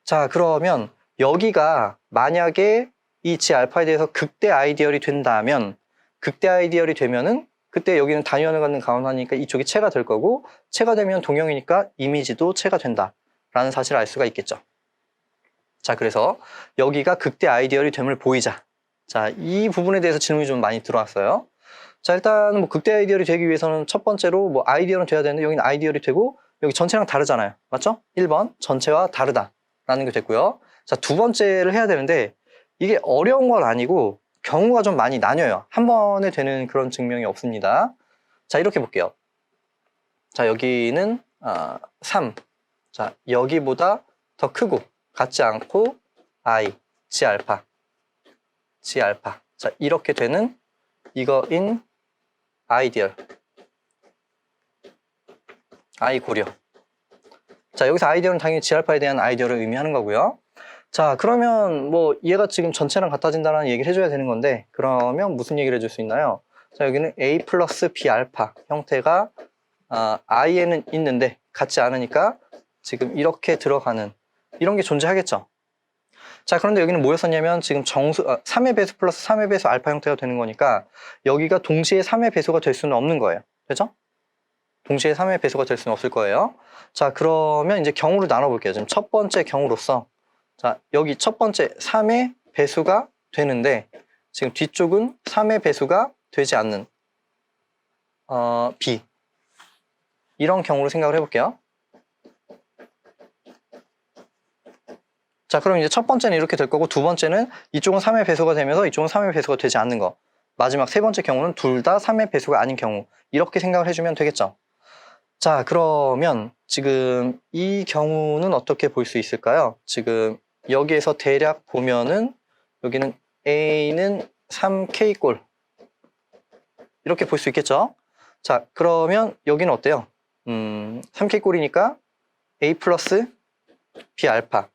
자, 그러면 여기가 만약에 이 G알파에 대해서 극대 아이디얼이 된다면 극대 아이디얼이 되면은 그때 여기는 단위원을 갖는 가운하니까 이쪽이 체가 될 거고 체가 되면 동형이니까 이미지도 체가 된다라는 사실을 알 수가 있겠죠. 자, 그래서 여기가 극대 아이디얼이 됨을 보이자. 자, 이 부분에 대해서 질문이 좀 많이 들어왔어요. 자, 일단 뭐 극대 아이디얼이 되기 위해서는 첫 번째로 뭐 아이디얼은 돼야 되는데 여기는 아이디얼이 되고 여기 전체랑 다르잖아요. 맞죠? 1번 전체와 다르다라는 게 됐고요. 자, 두 번째를 해야 되는데 이게 어려운 건 아니고 경우가 좀 많이 나뉘어요. 한 번에 되는 그런 증명이 없습니다. 자, 이렇게 볼게요. 자, 여기는 3. 자, 여기보다 더 크고 같지 않고 I, G알파. 자, 이렇게 되는 이거인 아이디얼. I 고려. 자, 여기서 아이디얼은 당연히 G알파에 대한 아이디얼을 의미하는 거고요. 자, 그러면 뭐 얘가 지금 전체랑 같아진다는 얘기를 해줘야 되는 건데 그러면 무슨 얘기를 해줄 수 있나요? 자, 여기는 A 플러스 B 알파 형태가 I에는 있는데 같지 않으니까 지금 이렇게 들어가는 이런 게 존재하겠죠. 자, 그런데 여기는 뭐였었냐면 지금 3의 배수 플러스 3의 배수 알파 형태가 되는 거니까 여기가 동시에 3의 배수가 될 수는 없는 거예요. 되죠? 동시에 3의 배수가 될 수는 없을 거예요. 자, 그러면 이제 경우를 나눠볼게요. 지금 첫 번째 경우로서 자, 여기 첫 번째 3의 배수가 되는데 지금 뒤쪽은 3의 배수가 되지 않는 B 이런 경우를 생각을 해볼게요. 자, 그럼 이제 첫 번째는 이렇게 될 거고 두 번째는 이쪽은 3의 배수가 되면서 이쪽은 3의 배수가 되지 않는 거. 마지막 세 번째 경우는 둘 다 3의 배수가 아닌 경우 이렇게 생각을 해주면 되겠죠. 자, 그러면 지금 이 경우는 어떻게 볼 수 있을까요? 지금 여기에서 대략 보면은 여기는 A는 3K꼴 이렇게 볼 수 있겠죠? 자, 그러면 여기는 어때요? 3K꼴이니까 A 플러스 B 알파.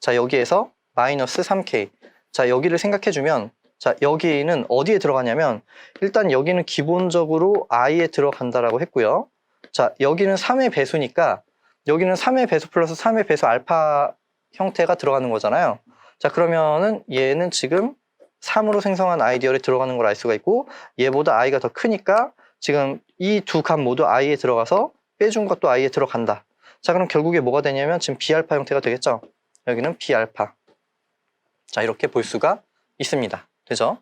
자, 여기에서 마이너스 3K. 자, 여기를 생각해주면 자, 여기는 어디에 들어가냐면 일단 여기는 기본적으로 I에 들어간다라고 했고요. 자, 여기는 3의 배수니까 여기는 3의 배수 플러스 3의 배수 알파 형태가 들어가는 거잖아요. 자, 그러면은 얘는 지금 3으로 생성한 아이디얼에 들어가는 걸 알 수가 있고 얘보다 I가 더 크니까 지금 이 두 값 모두 i에 들어가서 빼준 것도 i에 들어간다. 자, 그럼 결국에 뭐가 되냐면 지금 B알파 형태가 되겠죠? 여기는 B알파. 자, 이렇게 볼 수가 있습니다. 되죠?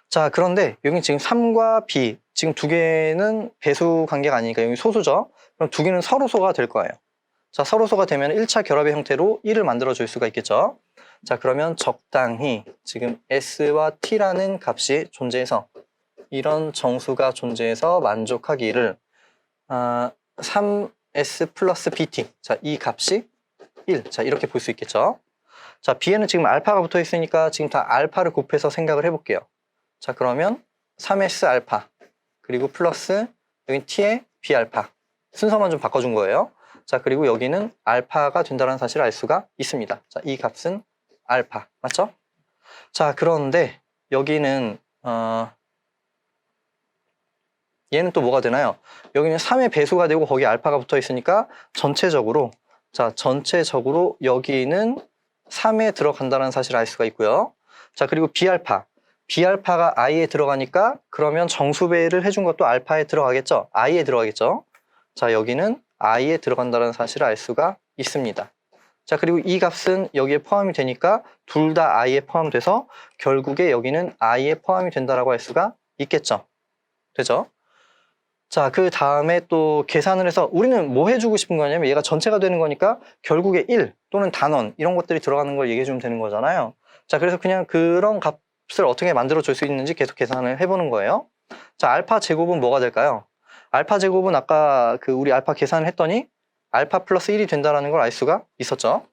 자, 그런데 여기 지금 3과 B, 지금 두 개는 배수 관계가 아니니까 여기 소수죠? 그럼 두 개는 서로소가 될 거예요. 자, 서로소가 되면 1차 결합의 형태로 1을 만들어 줄 수가 있겠죠? 자, 그러면 적당히 지금 S와 T라는 값이 존재해서 이런 정수가 존재해서 만족하기를 3S 플러스 BT. 자, 이 값이 1. 자, 이렇게 볼 수 있겠죠? 자, B에는 지금 알파가 붙어 있으니까 지금 다 알파를 곱해서 생각을 해볼게요. 자, 그러면 3S 알파 그리고 플러스 여기 T의 B알파 순서만 좀 바꿔준 거예요. 자, 그리고 여기는 알파가 된다는 사실을 알 수가 있습니다. 자, 이 값은 알파 맞죠? 자, 그런데 여기는 얘는 또 뭐가 되나요? 여기는 3의 배수가 되고 거기 알파가 붙어 있으니까 전체적으로 여기는 3에 들어간다는 사실을 알 수가 있고요. 자, 그리고 B알파가 i에 들어가니까 그러면 정수배를 해준 것도 알파에 들어가겠죠? i에 들어가겠죠? 자, 여기는 i에 들어간다는 사실을 알 수가 있습니다. 자, 그리고 이 값은 여기에 포함이 되니까 둘 다 i에 포함돼서 결국에 여기는 i에 포함이 된다라고 할 수가 있겠죠? 되죠? 자, 그 다음에 또 계산을 해서 우리는 뭐 해주고 싶은 거냐면 얘가 전체가 되는 거니까 결국에 1 또는 단원 이런 것들이 들어가는 걸 얘기해주면 되는 거잖아요. 자, 그래서 그냥 그런 값을 어떻게 만들어 줄 수 있는지 계속 계산을 해보는 거예요. 자, 알파 제곱은 뭐가 될까요? 알파 제곱은 아까 우리 알파 계산을 했더니 알파 플러스 1이 된다는 걸 알 수가 있었죠.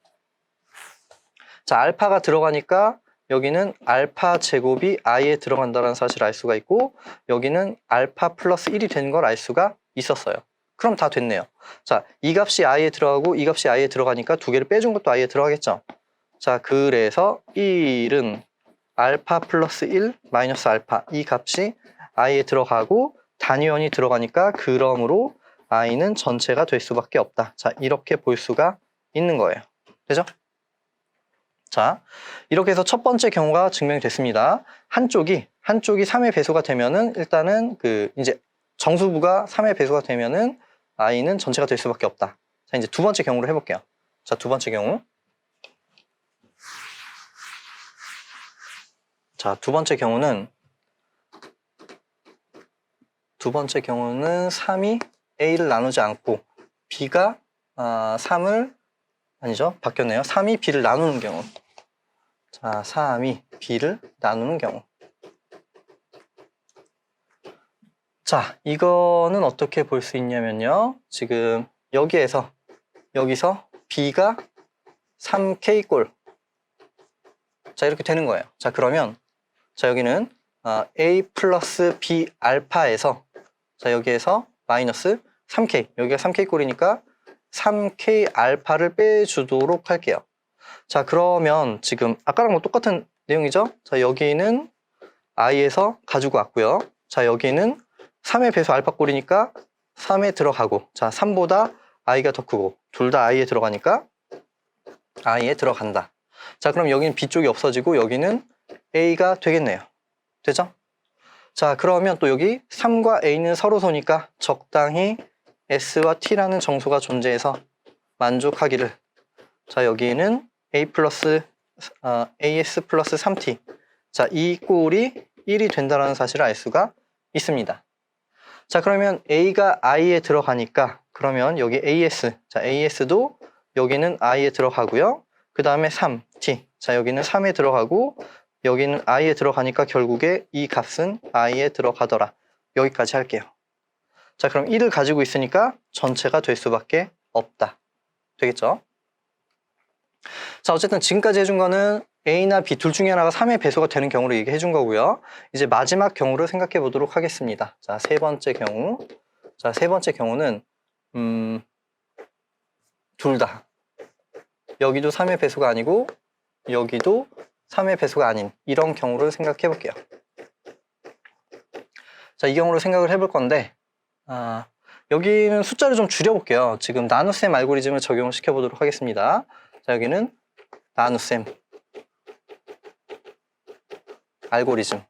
자, 알파가 들어가니까 여기는 알파 제곱이 i에 들어간다는 사실을 알 수가 있고 여기는 알파 플러스 1이 된 걸 알 수가 있었어요. 그럼 다 됐네요. 자, 이 값이 i에 들어가고 이 값이 i에 들어가니까 두 개를 빼준 것도 i에 들어가겠죠. 자, 그래서 1은 알파 플러스 1 마이너스 알파 이 값이 i에 들어가고 단위원이 들어가니까 그러므로 i는 전체가 될 수밖에 없다. 자, 이렇게 볼 수가 있는 거예요. 되죠? 자, 이렇게 해서 첫 번째 경우가 증명이 됐습니다. 한쪽이 3의 배수가 되면은 일단은 이제 정수부가 3의 배수가 되면은 i는 전체가 될 수밖에 없다. 자, 이제 두 번째 경우로 해볼게요. 자, 두 번째 경우. 자, 두 번째 경우는 3이 a를 나누지 않고 b가 3을 아니죠? 바뀌었네요. 3이 b를 나누는 경우. 자, 3이 b를 나누는 경우. 자, 이거는 어떻게 볼 수 있냐면요. 지금 여기서 b가 3k꼴. 자, 이렇게 되는 거예요. 자, 그러면 자, 여기는 a 플러스 b 알파에서 자, 여기에서 마이너스 3k. 여기가 3k꼴이니까 3k 알파를 빼주도록 할게요. 자, 그러면 지금 아까랑 뭐 똑같은 내용이죠? 자, 여기는 i에서 가지고 왔고요. 자, 여기는 3의 배수 알파꼴이니까 3에 들어가고 자, 3보다 i가 더 크고 둘 다 i에 들어가니까 i에 들어간다. 자, 그럼 여기는 b 쪽이 없어지고 여기는 a가 되겠네요. 되죠? 자, 그러면 또 여기 3과 a는 서로소니까 적당히 s와 t라는 정수가 존재해서 만족하기를 자, 여기는 a 플러스 as 플러스 3t 자, 이 꼴이 1이 된다는 사실을 알 수가 있습니다. 자, 그러면 a가 i에 들어가니까 그러면 여기 as 자, as도 여기는 i에 들어가고요. 그 다음에 3t 자, 여기는 3에 들어가고 여기는 i에 들어가니까 결국에 이 값은 i에 들어가더라. 여기까지 할게요. 자, 그럼 1을 가지고 있으니까 전체가 될 수밖에 없다. 되겠죠? 자, 어쨌든 지금까지 해준 거는 A나 B 둘 중에 하나가 3의 배수가 되는 경우를 얘기해 준 거고요. 이제 마지막 경우를 생각해 보도록 하겠습니다. 자, 세 번째 경우. 자, 세 번째 경우는 둘 다. 여기도 3의 배수가 아니고 여기도 3의 배수가 아닌 이런 경우를 생각해 볼게요. 자, 이 경우를 생각을 해볼 건데 여기는 숫자를 좀 줄여볼게요. 지금 나눗셈 알고리즘을 적용을 시켜보도록 하겠습니다. 자, 여기는 나눗셈 알고리즘.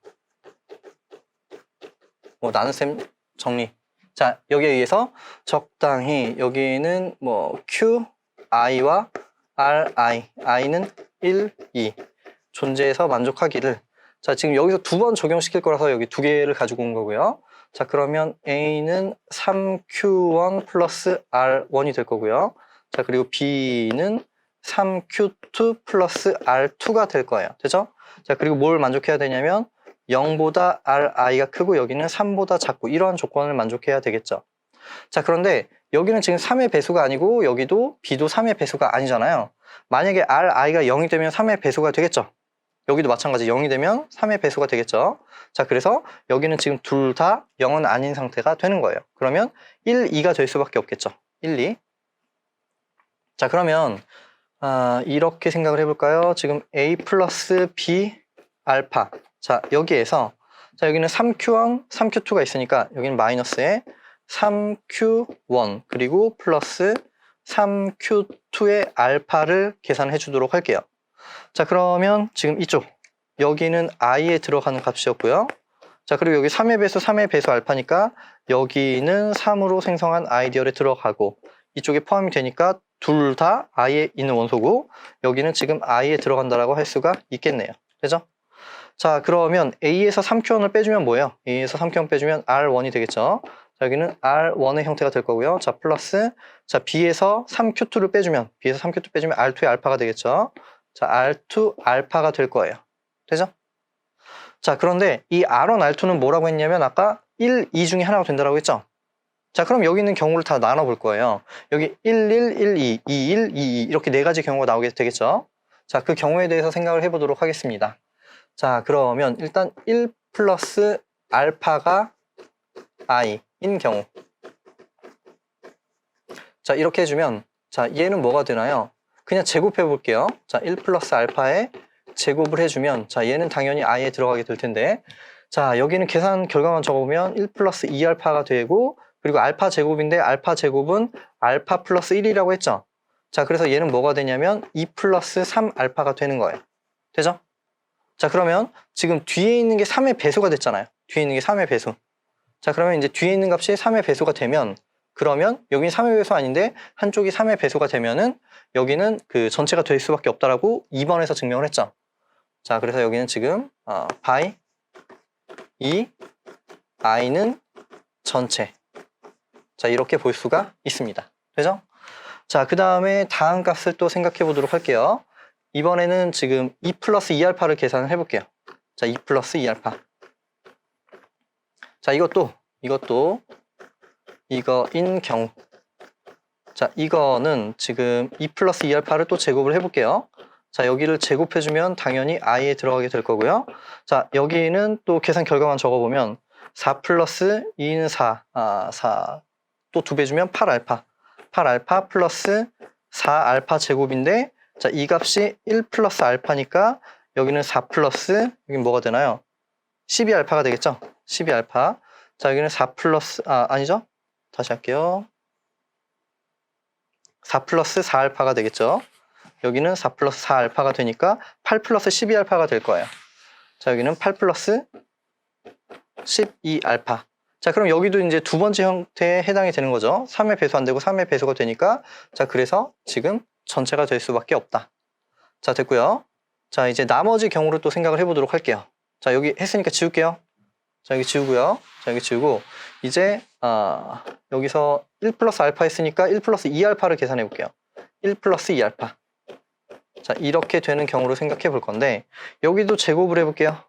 뭐 나눗셈 정리. 자, 여기에 의해서 적당히 여기는 뭐 Q, I와 R, I, I는 1, 2 존재해서 만족하기를. 자, 지금 여기서 두 번 적용시킬 거라서 여기 두 개를 가지고 온 거고요. 자, 그러면 A는 3Q1 플러스 R1이 될 거고요. 자, 그리고 B는 3Q2 플러스 R2가 될 거예요. 되죠? 자, 그리고 뭘 만족해야 되냐면 0보다 RI가 크고 여기는 3보다 작고 이러한 조건을 만족해야 되겠죠. 자, 그런데 여기는 지금 3의 배수가 아니고 여기도 B도 3의 배수가 아니잖아요. 만약에 RI가 0이 되면 3의 배수가 되겠죠. 여기도 마찬가지 0이 되면 3의 배수가 되겠죠. 자, 그래서 여기는 지금 둘 다 0은 아닌 상태가 되는 거예요. 그러면 1, 2가 될 수밖에 없겠죠. 1, 2. 자, 그러면 이렇게 생각을 해볼까요? 지금 A 플러스 B 알파. 자, 여기에서 자, 여기는 3Q1, 3Q2가 있으니까 여기는 마이너스에 3Q1 그리고 플러스 3Q2의 알파를 계산해 주도록 할게요. 자, 그러면 지금 이쪽 여기는 i에 들어가는 값이었고요. 자, 그리고 여기 3의 배수 3의 배수 알파니까 여기는 3으로 생성한 아이디얼에 들어가고 이쪽에 포함이 되니까 둘 다 i에 있는 원소고 여기는 지금 i에 들어간다라고 할 수가 있겠네요. 되죠? 자, 그러면 A에서 3Q1을 빼주면 뭐예요? A에서 3Q1 빼주면 R1이 되겠죠? 자, 여기는 R1의 형태가 될 거고요. 자, 플러스 자, B에서 3Q2를 빼주면 B에서 3Q2 빼주면 R2의 알파가 되겠죠? 자, R2 알파가 될 거예요. 되죠? 자, 그런데 이 R1, R2는 뭐라고 했냐면 아까 1, 2 중에 하나가 된다라고 했죠? 자, 그럼 여기 있는 경우를 다 나눠볼 거예요. 여기 1, 1, 1, 2, 2, 1, 2, 2 이렇게 네 가지 경우가 나오게 되겠죠? 자, 그 경우에 대해서 생각을 해보도록 하겠습니다. 자, 그러면 일단 1 플러스 알파가 i인 경우. 자, 이렇게 해주면 자, 얘는 뭐가 되나요? 그냥 제곱해 볼게요. 자, 1 플러스 알파에 제곱을 해주면 자, 얘는 당연히 i에 들어가게 될 텐데 자, 여기는 계산 결과만 적어보면 1 플러스 2알파가 되고 그리고 알파 제곱인데 알파 제곱은 알파 플러스 1이라고 했죠? 자, 그래서 얘는 뭐가 되냐면 2 플러스 3알파가 되는 거예요. 되죠? 자, 그러면 지금 뒤에 있는 게 3의 배수가 됐잖아요. 뒤에 있는 게 3의 배수. 자, 그러면 이제 뒤에 있는 값이 3의 배수가 되면 그러면 여기는 3의 배수 아닌데 한쪽이 3의 배수가 되면은 여기는 그 전체가 될 수밖에 없다라고 2번에서 증명을 했죠. 자, 그래서 여기는 지금 by 이 i는 전체. 자, 이렇게 볼 수가 있습니다. 되죠? 자, 그 다음에 다음 값을 또 생각해 보도록 할게요. 이번에는 지금 2 플러스 2알파를 계산을 해볼게요. 자, 2 플러스 2알파. 자, 이거인 경우. 자, 이거는 지금 2 플러스 2알파를 또 제곱을 해볼게요. 자, 여기를 제곱해주면 당연히 i에 들어가게 될 거고요. 자, 여기는 또 계산 결과만 적어보면 4 플러스 2는 4, 또 2배 주면 8알파. 8알파 플러스 4알파 제곱인데 자, 이 값이 1 플러스 알파니까 여기는 4 플러스 여기 뭐가 되나요? 12알파가 되겠죠? 12알파. 자, 여기는 4 플러스 아니죠? 다시 할게요. 4 플러스 4알파가 되겠죠? 여기는 4 플러스 4알파가 되니까 8 플러스 12알파가 될 거예요. 자, 여기는 8 플러스 12알파. 자, 그럼 여기도 이제 두 번째 형태에 해당이 되는 거죠. 3의 배수 안 되고 3의 배수가 되니까 자, 그래서 지금 전체가 될 수밖에 없다. 자, 됐고요. 자, 이제 나머지 경우를 또 생각을 해보도록 할게요. 자, 여기 했으니까 지울게요. 자, 여기 지우고요. 자, 여기 지우고 이제 여기서 1 플러스 알파 했으니까 1 플러스 2알파를 계산해 볼게요. 1 플러스 2알파. 자, 이렇게 되는 경우로 생각해 볼 건데 여기도 제곱을 해볼게요.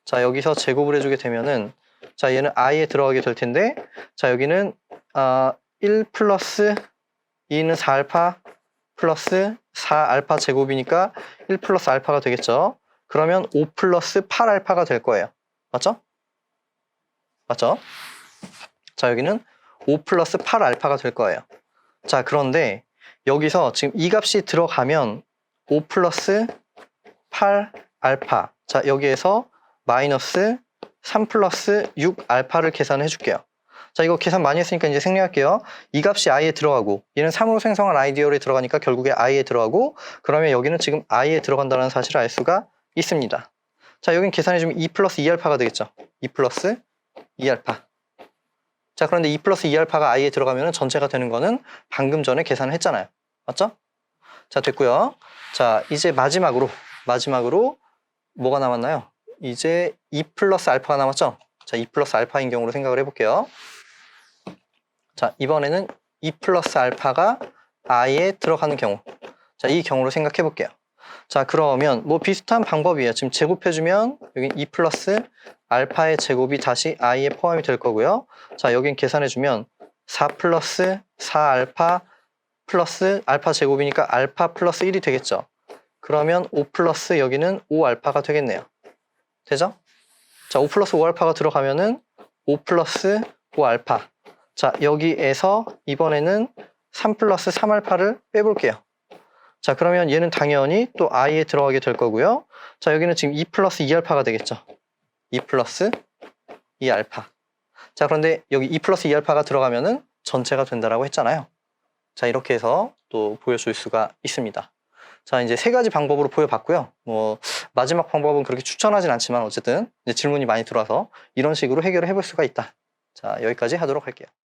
자, 여기서 제곱을 해주게 되면은 자, 얘는 i에 들어가게 될 텐데 자, 여기는 1 플러스 2는 4알파 플러스 4알파 제곱이니까 1 플러스 알파가 되겠죠. 그러면 5 플러스 8알파가 될 거예요. 맞죠? 맞죠? 자, 여기는 5 플러스 8알파가 될 거예요. 자, 그런데 여기서 지금 이 값이 들어가면 5 플러스 8알파. 자, 여기에서 마이너스 3 플러스 6알파를 계산해 줄게요. 자, 이거 계산 많이 했으니까 이제 생략할게요. 이 값이 i에 들어가고 얘는 3으로 생성한 아이디얼에 들어가니까 결국에 i에 들어가고 그러면 여기는 지금 i에 들어간다는 사실을 알 수가 있습니다. 자, 여긴 계산해주면 2 플러스 2알파가 되겠죠. 2 플러스 2알파. 자, 그런데 2 플러스 2알파가 i에 들어가면 전체가 되는 거는 방금 전에 계산을 했잖아요. 맞죠? 자, 됐고요. 자, 이제 마지막으로 뭐가 남았나요? 이제 2 플러스 알파가 남았죠? 자, 2 플러스 알파인 경우로 생각을 해볼게요. 자, 이번에는 2 플러스 알파가 i에 들어가는 경우. 자, 이 경우로 생각해 볼게요. 자, 그러면 뭐 비슷한 방법이에요. 지금 제곱해주면 여기 2 플러스 알파의 제곱이 다시 i에 포함이 될 거고요. 자, 여긴 계산해주면 4 플러스 4알파 플러스 알파 제곱이니까 알파 플러스 1이 되겠죠. 그러면 5 플러스 여기는 5알파가 되겠네요. 되죠? 자, 5 플러스 5알파가 들어가면은 5 플러스 5알파. 자, 여기에서 이번에는 3 플러스 3알파를 빼볼게요. 자, 그러면 얘는 당연히 또 i에 들어가게 될 거고요. 자, 여기는 지금 2 플러스 2알파가 되겠죠. 2 플러스 2알파. 자, 그런데 여기 2 플러스 2알파가 들어가면은 전체가 된다라고 했잖아요. 자, 이렇게 해서 또 보여줄 수가 있습니다. 자, 이제 세 가지 방법으로 보여봤고요. 뭐 마지막 방법은 그렇게 추천하진 않지만 어쨌든 이제 질문이 많이 들어와서 이런 식으로 해결을 해볼 수가 있다. 자, 여기까지 하도록 할게요.